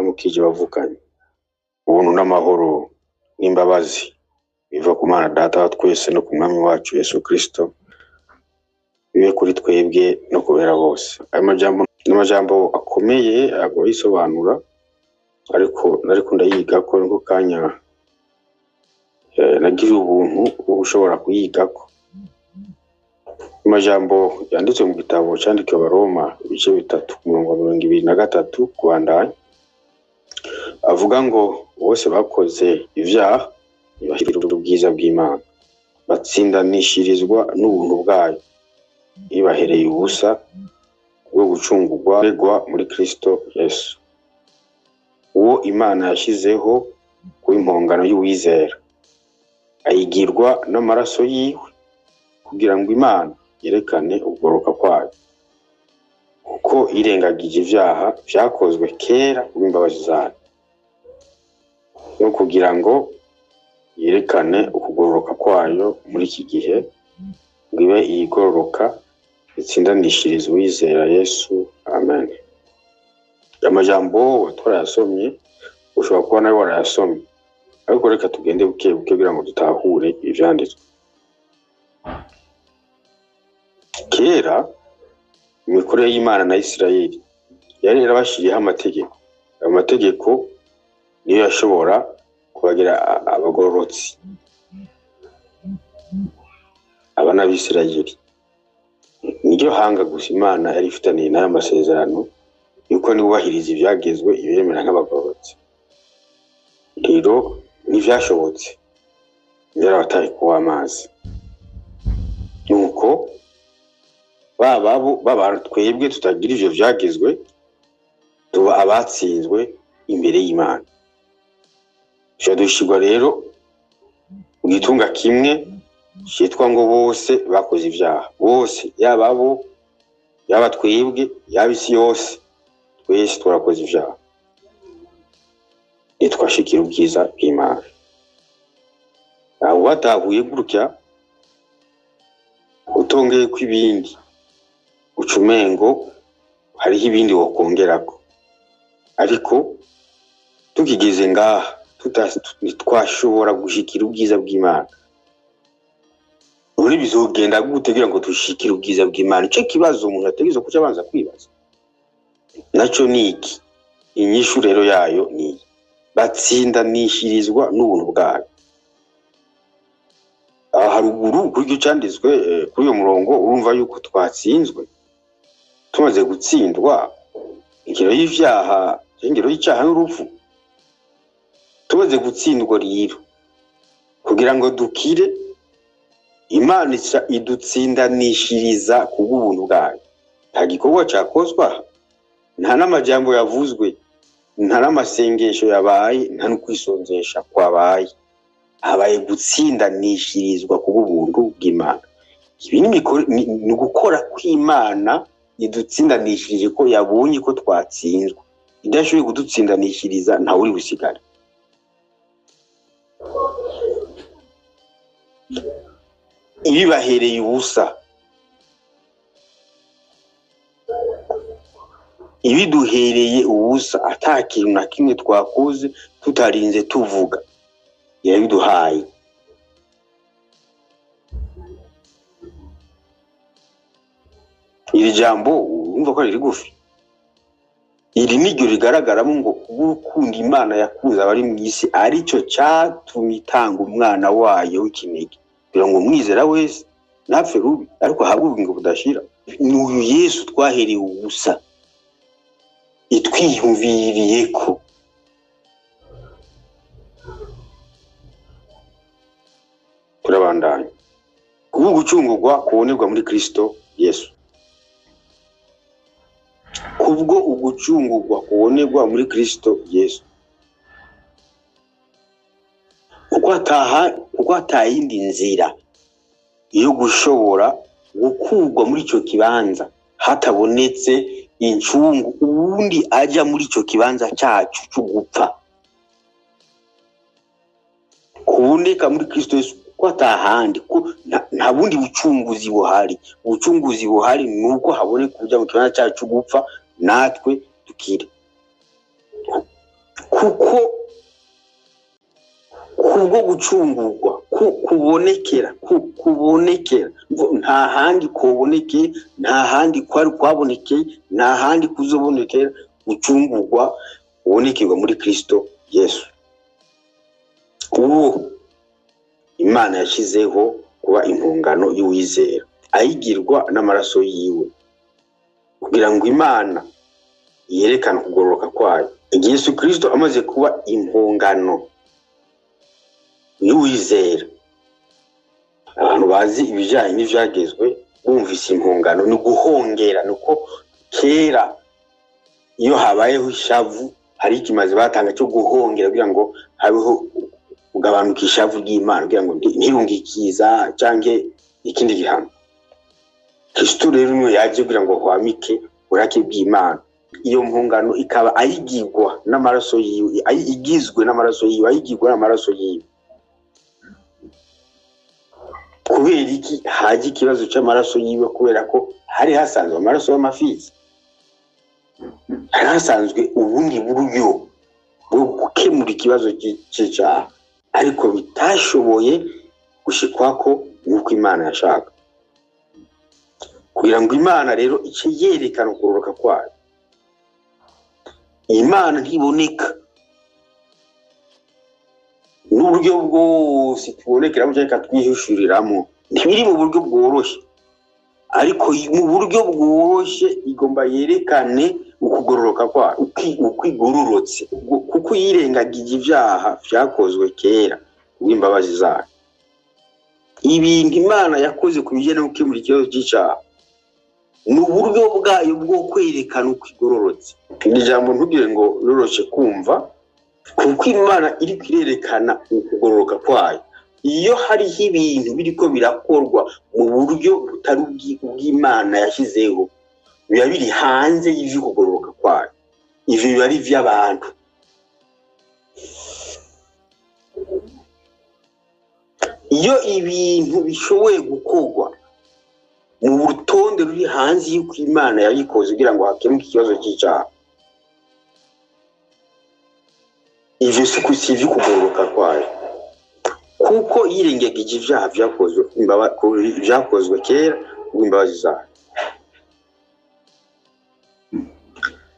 ndabaramukije bavukanye. Ubuntu n'amahoro n'imbabazi biva ku Mana Data wa twese no ku Mwami wacu Yesu Kristo bibe kuri twebwe no kubera bose. Ayo majambo akomeye agoye isobanura, ariko ndayiga ko nko kanya nagira ubuntu ushobora kuyigako. Amajambo yanditse mu gitabo cyandikiwe Abaroma ibice 3:23 kubandanya avuga ngo bose bakoze ivyaha ntibashikira ubwiza bw'Imana, batsindanishirizwa n'ubuntu bwayo ibahereye ubusa bwo gucungurwa muri Kristo Yesu, uwo Imana yashizeho kuba impongano y'uwizera, ayigirwa n'amaraso yiwe kugira ngo Imana yerekane ubugoroka kwayo, kuko irengagije ivyaha vyakozwe kera kubw'imbabazi zayo, no kugira ngo yerekane ukugororoka kwayo muri iki gihe, ngo ibe igororoka itsindanishiriza uwizera Yesu. Amen. Amajambo twarayasomye, ushobora kuba nawe warayasomye, ariko reka tugende buke kugira ngo dutahure ivyanditswe. Kera imikorere y'Imana na Isirayeli yari yarabashiriyeho amategeko. Amategeko niyo yashobora kubagira abagororotsi. Abana b'Isirayeli niryo hanga gusa Imana yari ifitaniye n'aya masezerano yuko nibubahiriza ivyagezwe ibiremera nk'abagororotsi. Rero ntivyashobotse, yarabataye kuwa amazi. Nuko baba twebwe tutagira ivyo vyagezwe tuba abatsinzwe imbere y'Imana. Dushirwa rero mu gitunga kimwe cyitwa ngo bose bakoze ivyaha. Bose, yaba abo, yaba twebwe, yaba isi yose, twese twarakoze ivyaha, ntitwashikira ubwiza bw'Imana. Aho batahuye gutya, utongeye kw'ibindi ucumengo hariho ibindi wokongerako, ariko tukigeze ngaha twashobora gushikira ubwiza bw'Imana. Uri bizogenda gutegera ngo tushikire ubwiza bw'Imana. Ico kibazo umuntu ategezo kuca abanza kwibaza naco niki. Inyishu rero yayo ni batsindanishirizwa n'ubuntu bwayo. Haruguru kuri cyo cyanditswe kuri uyo murongo urumva yuko twatsinzwe. Tumaze gutsindwa ingero y'ivyaha, ingero y'icyaha n'urupfu, tumaze gutsindwa rero kugira ngo dukire, Imana idutsindanishiriza ku bw'ubuntu bwayo. Nta gikorwa cyakozwa, nta n'amajambo yavuzwe, nta n'amasengesho yabaye, nta n'ukwisonzesha kwabaye. Habaye gutsindanishirizwa ku bw'ubuntu bw'Imana. Ibi ni gukora kw'Imana idutsindanishirije ko yabonye ko twatsinzwe. Idashoboye kudutsindanishiriza nta uri busigara. Ibibahereye ubusa, ibiduhereye ubusa, atakintu na kimwe twakoze tutarinze tuvuga, yabiduhaye. Iri jambo urumva ko ari rigufi. Iri niryo rigaragaramo ngo urukundo Imana yakunze abari mu isi arico cyatumye itanga umwana wayo w'ikinege, kugira ngo umwizera wese ntapfe rubi, ariko ahabwe ubugingo budashira. Ni uyu Yesu twahereye ubusa, itwiyumviriye ko. Turabandanya. Kubwo gucungurwa kubonerwa muri Kristo Yesu. Kubwo ugucungurwa kubonerwa muri Kristo Yesu. Kuko atayindi nzira yo gushobora gukurwa muri ico kibanza hatabonetse incungu ubundi aja muri ico kibanza cyacu cyo gupfa. Kuboneka muri Kristo Yesu ko atahandi, ko nta bundi bucunguzi buhari. Ubucunguzi buhari nuko habone kuja mu kibanza cyacu gupfa natwe dukire. kuko kubwo gucungurwa kubonekera nta handi kuboneke, nta handi kwari kwaboneke, nta handi kuzobonekera gucungurwa ubonekerwa muri Kristo Yesu. Uwo Imana yashizeho kuba impongano y'uwizera, ayigirwa n'amaraso yiwe, kugira ngo Imana yerekane kugororoka kwayo. Yesu Kristo amaze kuba impongano y'uwizera, abantu bazi ibijyanye n'ivyagezwe bumvise impongano ni guhongera, nuko kera iyo habayeho ishavu hari ikimaze batanga cyo guhongera kugira ngo habeho ugabanuka ishavu ry'Imana, kugira ngo ntirungikiza canke ikindi gihano. Kristo rero niwe yaje kugira ngo hwamike burake bw'Imana. Iyo mpongano ikaba ayigirwa n'amaraso yiwe, igizwe n'amaraso yiwe, ayigirwa n'amaraso yiwe. Kubera iki haje ikibazo cy'amaraso yiwe? Kubera ko hari hasanzwe amaraso y'amafizi, hari hasanzwe ubundi buryo bwo gukemura ikibazo cy'icyaha, ariko bitashoboye gushikwako nk'uko Imana yashaka. Kugira ngo Imana rero ice yerekana ukugororoka kwayo, Imana ntiboneka n'uburyo bwose tubonekeramo cyangwa twihishuririramo, ntibiri mu buryo bworoshye, ariko mu buryo bworoshye igomba yerekane ukugororoka kwayo, ukwigororotse, kuko yirengagije ibyaha byakozwe kera kubw'imbabazi zayo. Ibintu Imana yakoze ku bijyanye no gukemura ikibazo cy'icyaha ni uburyo bwayo bwo kwerekana ukwigororotse. Iri jambo ntugire ngo roroshe kumva, kuko Imana iri kwirerekana ukugororoka kwayo. Iyo hariho ibintu biriko birakorwa mu buryo butari ubw'Imana yashyizeho, biba biri hanze y'ivyo kugororoka kwayo, ivyo biba ari ivy'abantu. Iyo ibintu bishoboye gukorwa mu rutonde ruri hanze y'uko Imana yabikoze kugira ngo hakemuke ikibazo cy'icyaha, ivyo si ivyo kugororoka kwayo, kuko yirengagije ibyaha byakozwe kera kubw'imbabazi zayo,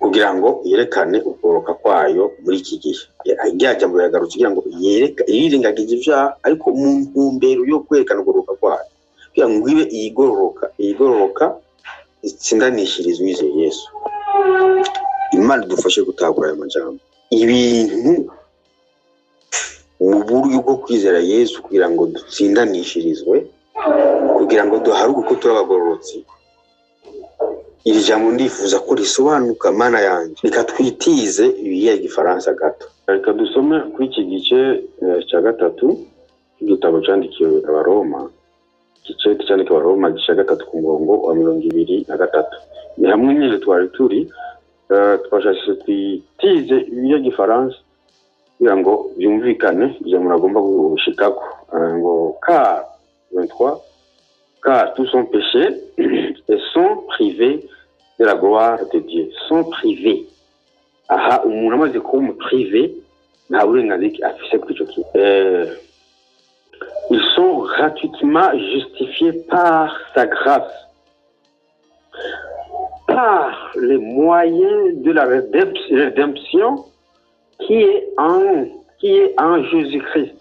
kugira ngo yerekane ukugororoka kwayo muri iki gihe. Rya jambo yagarutse kugira ngo yirengagije ibyaha, ariko mu ntumbero yo kwerekana ukugororoka kwayo, kugira ngo ibe igororoka itsindanishiriza uwizeye Yesu. Imana idufashe gutahura aya majambo. Ibintu mu buryo bwo kwizera Yesu kugira ngo dutsindanishirizwe, kugira ngo duharuke ko turabagororotsi. Iri jambo ndifuza ko risobanuka Mana yanjye. Reka twitize ibiye Gifaransa gato. Reka dusome kuri iki gice cya gatatu igitabo cyandikiwe Abaroma, igice cyandikiwe Abaroma gice gatatu ku murongo wa 23. Ni hamwe nyine twari turi twashashije twitize ibiye Gifaransa kugira ngo byumvikane ibyo muragomba gushikako. Ngo car 23, car tous sont péchés et sont privés de la gloire de Dieu. Sont privés. Aha, umuntu amaze kuba umuprivé nta burenganzira afise kuri icyo kintu. Ils sont gratuitement justifiés par sa grâce, par les moyens de la rédemption qui est en Jésus-Christ.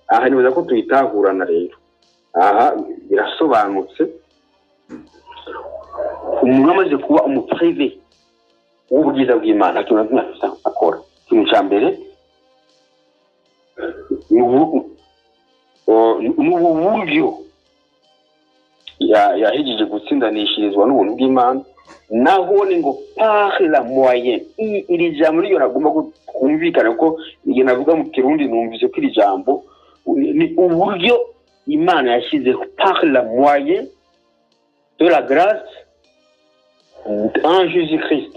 Aha ni ko tuyitahurana rero. Aha birasobanutse, umuntu amaze kuba umuprivé w'ubwiza bw'Imana akintu akora. Ikintu cya mbere n'ubu buryo yahejije gutsindanishirizwa n'ubuntu bw'Imana, naho ni ngo par la moyen. Iri jambo ryo nagomba kumvikana ko igihe navuga mu Kirundi numvise ko iri jambo ni uburyo Imana yashyizeho, par la moyen de la grâce en Jésus-Christ.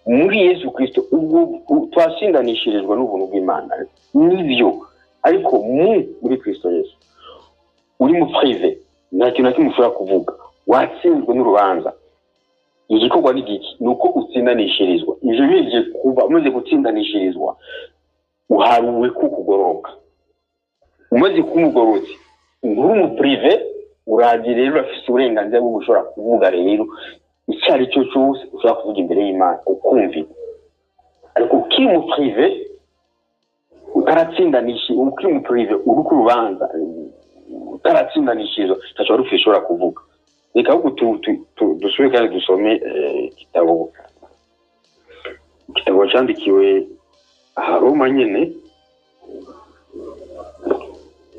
Muri Yesu Kristo ubwo twasindanishirizwa n'ubuntu bw'Imana nibyo, ariko muri Kristo Yesu uri mu privé, nta kintu kimwe ushobora kuvuga, watsinzwe n'urubanza. Igikorwa n'igiki nuko utsindanishirizwa. Ivyo bije kuba umaze gutsindanishirizwa, uharuwe ko kugoroka. Umaze kumugorotse nkuru mu privé uragira rero afite uburenganzira bwo gushora kuvuga rero icyari cyo cyose ushaka kuvuga imbere y'Imana ukumvi. Ariko ukiri mu privé utaratsindanisha, ukiri mu privé uri ku rubanza utaratsindanishizo ntacyo wari ufishobora kuvuga. Reka ahubwo dusubire kandi dusome igitabo cyandikiwe Roma nyene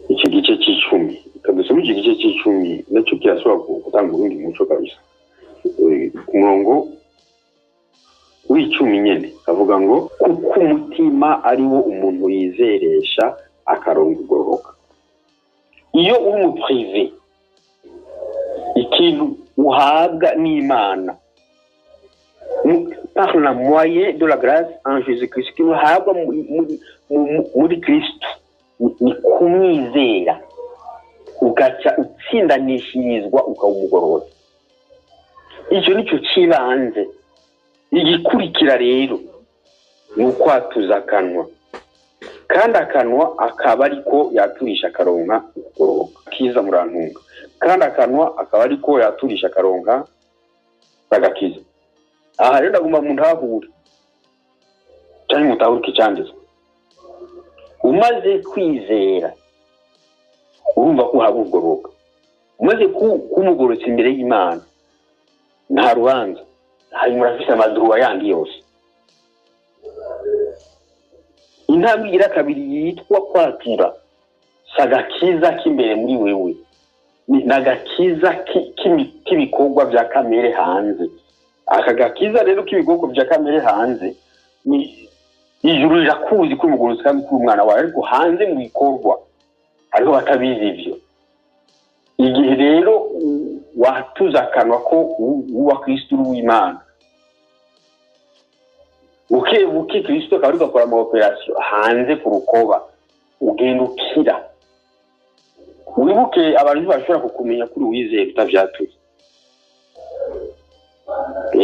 iki gice cy'icumi. Dusome iki gice cy'icumi nacyo kirashobora gutanga urundi muco kabisa. Ku murongo w'icumi nyene avuga ngo kuko umutima ari wo umuntu yizeresha akarongo ugoroka. Iyo uri mu privé ikintu uhabwa n'Imana par la moyen de la grâce en Jésus-Christ, qui uhabwa muri Kristo ni kumwizera ugaca utsindanishirizwa ukawumugorora. Icyo nicyo kibanze. Igikurikira rero ni ukwatuza akanwa, kandi akanwa akaba ariko yaturisha akaronka ukugoroka kiza murantunga, kandi akanwa akaba ariko yaturisha akaronka bagakiza. Aha rero ndagomba mu ntahure cyane mutahuruka icyanditswe. Umaze kwizera urumva ko uhabwa ubugoroka. Umaze kumugorotsa imbere y'Imana nta rubanza, hari murafise amaduwa yandi yose. Intambwe igira kabiri yitwa kwatura sagakiza k'imbere muri wewe, nagakiza k'ibikorwa bya kamere hanze. Aka gakiza rero k'ibikorwa bya kamere hanze ni ijuru rirakuzi ko umugorotsi kandi ko umwana wawe, ariko hanze mu bikorwa hariho batabizi ivyo. Igihe rero watuza akanwa ko uwa Kristo w'Imana, buke Kristo akaba ariko akora ama operation hanze ku rukoba, ugenda ukira. Wibuke abantu bashobora kukumenya kuri wizeye utavyatuye.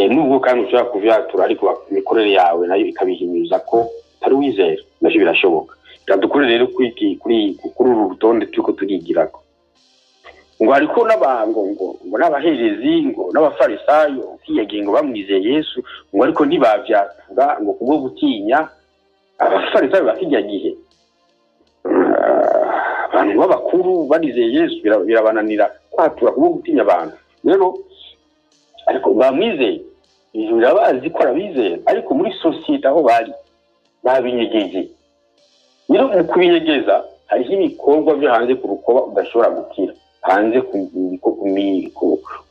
Nubwo kandi ushobora kuvyatura ariko imikorere yawe nayo ikabihinyuza ko atari wizera, navyo birashoboka. Dukore rero kuri uru rutonde turiko turigirako. Ngo ariko n'abango ngo n'abaherezi ngo n'abafarisayo kiyagiye ngo bamwizeye Yesu, ngo ariko ntibavyatura ngo kubwo gutinya abafarisayo bakijya gihe. Abantu b'abakuru barizeye Yesu birabananira kwatura kubwo gutinya abantu. Rero ariko bamwizeye ijuru bazi ko arabizeye, ariko muri societe aho bari babinyegeje. Rero mu kubinyegeza hariho ibikorwa byo hanze ku rukoba udashobora gukira, hanze ku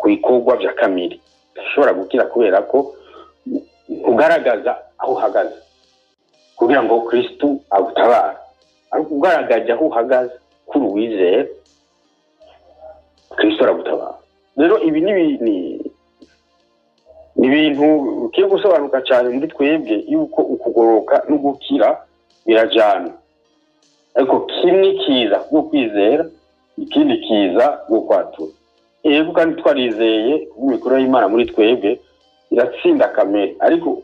bikorwa bya kamere udashobora gukira, kubera ko ugaragaza aho uhagaze kugira ngo Kristo agutabara. Ariko ugaragaje aho uhagaze kuri uwizeye Kristo aragutabara. Rero ibi ni ibintu ugiye gusobanuka cyane muri twebwe, yuko ukugoroka no gukira birajana. Ariko kimwe kiza bwo kwizera, ikindi kiza bwo kwatura. Yego kandi twarizeye imikoro y'Imana muri twebwe iratsinda kamere, ariko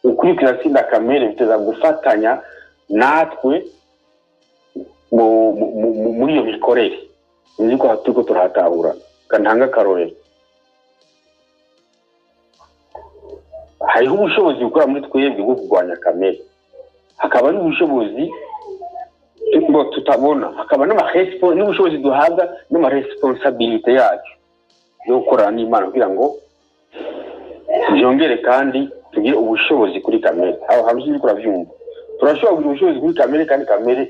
ukuri kiratsinda kamere biteza gufatanya natwe muri iyo mikorere. Nzi ko turiko turahatahura kantanga karorero. Hariho ubushobozi bukora muri twebwe bwo kurwanya kamere, hakaba n'ubushobozi tutabona, hakaba n'ubushobozi duhabwa n'amaresponsabilite yacu yo gukorana n'Imana kugira ngo byongere kandi tugire ubushobozi kuri kamere. Aho hamwe turabyumva turashobora kugira ubushobozi kuri kamere, kandi kamere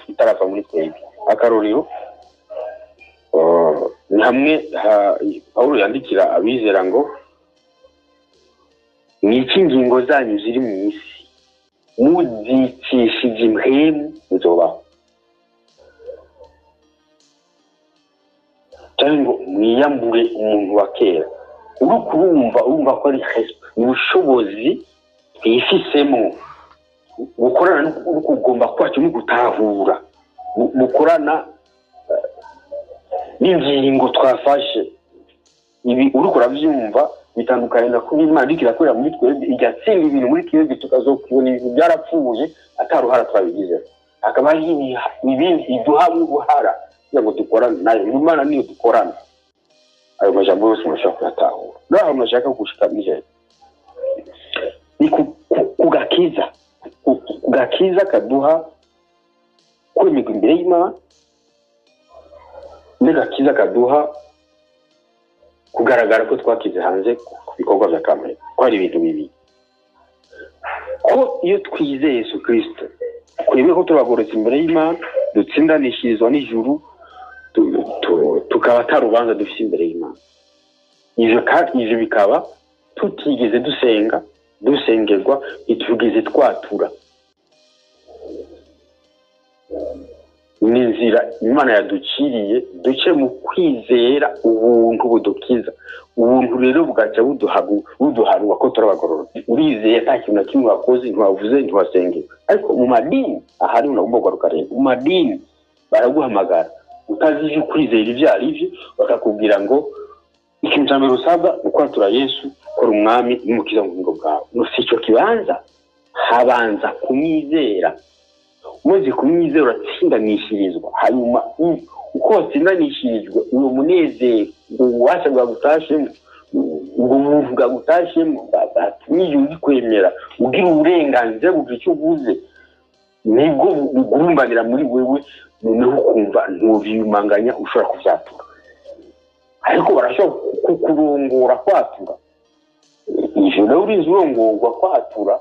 itarava muri twebwe. Akarorero ni hamwe Pawulo yandikira abizera ngo n'iki ingingo zanyu ziri mu isi muzikishije impwemu muzobaho, cyangwa ngo mwiyambure umuntu wa kera. Uri urumva ko ari ubushobozi twifisemo bukorana no kugomba kwacu no gutahura, bukorana n'ingingo twafashe. Ibi uri kurabyumva bitandukanye na kuba Imana ikirakorera muri twebwe igatsinda ibintu muri twebwe tukazokubona ibintu byarapfuye ataruhara twabigize. Akaba ari ibindi iduha uruhara kugira ngo dukorane nayo. Imana niyo dukorana. Ayo majambo yose murashaka kuyatahura. Naho murashaka gushika nije. Ni kugakiza kaduha kwemegwa imbere y'Imana, n'agakiza kaduha kugaragara ko twakize hanze ku bikorwa bya kamere. Ko ari ibintu bibi. Ko iyo twizeye Yesu Kristo kwemeye ko turagoretse imbere y'Imana, dutsindanishirizwa n'ijuru, tukaba tarubanza dufite imbere y'Imana. Ivyo bikaba tutigeze dusengerwa, itugeze twatura. Ni inzira Imana yaduciriye duce mu kwizera ubuntu budukiza. Ubuntu rero bugaca buduharwa ko turabagororotse. Urizeye atakintu na kimwe wakoze, ntiwavuze, ntiwasengeye. Ariko mu madini ahari unagomba kugaruka rero. Mu madini baraguhamagara utazije kwizera ibyo ari byo, bakakubwira ngo ikintu cya mbere usabwa ni kwatura Yesu, kora umwami n'umukiza mu bugingo bwawe. Si cyo kibanza, habanza kumwizera. Umaze kumwizera uratsindanishirizwa. Hanyuma uko watsindanishirijwe uwo munezero, ububasha bwagutashemo, ubwo buntu bwagutashemo, n'iyo kwemera ugira uburenganzira bwo icyo uvuze, nibwo bugurumbanira muri wewe, noneho ukumva ntubimanganya ushobora kuvyatura. Ariko barashobora kukurongora kwatura. Ivyo rero urizi urongorwa kwatura,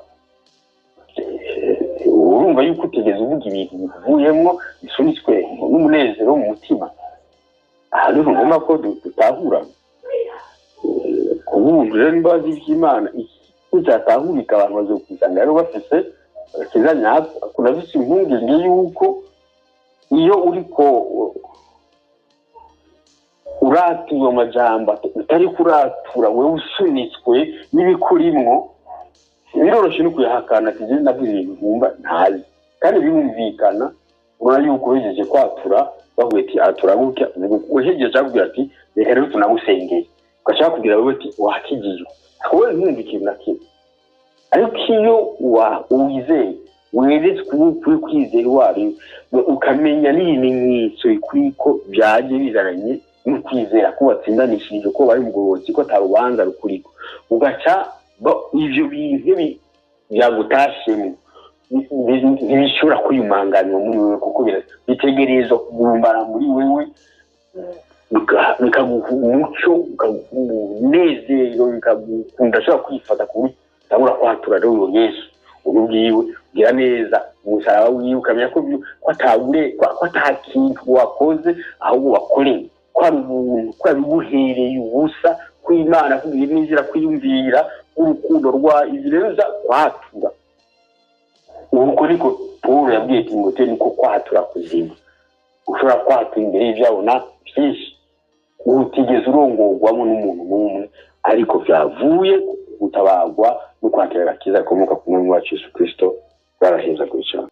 urumva yuko utegeze uvuga ibintu bivuyemo bisunitswe n'umunezero mu mutima. Aha rero ngomba ko dutahura kubuntu rero imbabazi z'Imana uzatahurika abantu bazokwisanga rero bafise agakiza nyako. Kunafise impungenge yuko iyo uriko uratura amajambo utari kuratura wewe usunitswe n'ibikurimwo, biroroshe no kuyahakana ati je navuze ibintu nkumva ntazi, kandi birumvikana. Urabona yuko uhejeje kwatura bavuye ati atura gutya, uhejeje akubwira ati reka rero tunagusengeye, ugashaka kugira wewe ati wakigiye wowe ntumva ikintu na kimwe. Ariko iyo wizeye weretswe kwizera wari ukamenya n'ibimenyetso bikuriko byaje bizaranye no kwizera ko watsindanishije ko bari mugorotsi ko tarubanza rukuriko, ugaca ivyo bintu byagutashemo ntibishobora kwiyumanganya muri wewe, kuko bitegerezwa kugumbara muri wewe, bikaguha umuco, bikagunezero, bikagukunda ashobora kwifata kuri tabura kwatura rero Yesu ubwiwe ugira neza umusaraba wiwe, ukamenya ko atakintu wakoze ahubwo wakoreye, ko ari ubuntu, ko biguhereye ubusa kw'Imana, kugira n'inzira kwiyumvira urukundo rwa izi rero za kwatura. Uko niko Paulo yabwiye Timote niko kwatura kuzima. Ushobora kwatura imbere y'ivyabona byinshi, utigeze urongorwamo n'umuntu n'umwe, ariko byavuye gutabagwa no kwakira agakiza gakomoka ku Mwami wacu Yesu Kristo. Baraheza kwicara.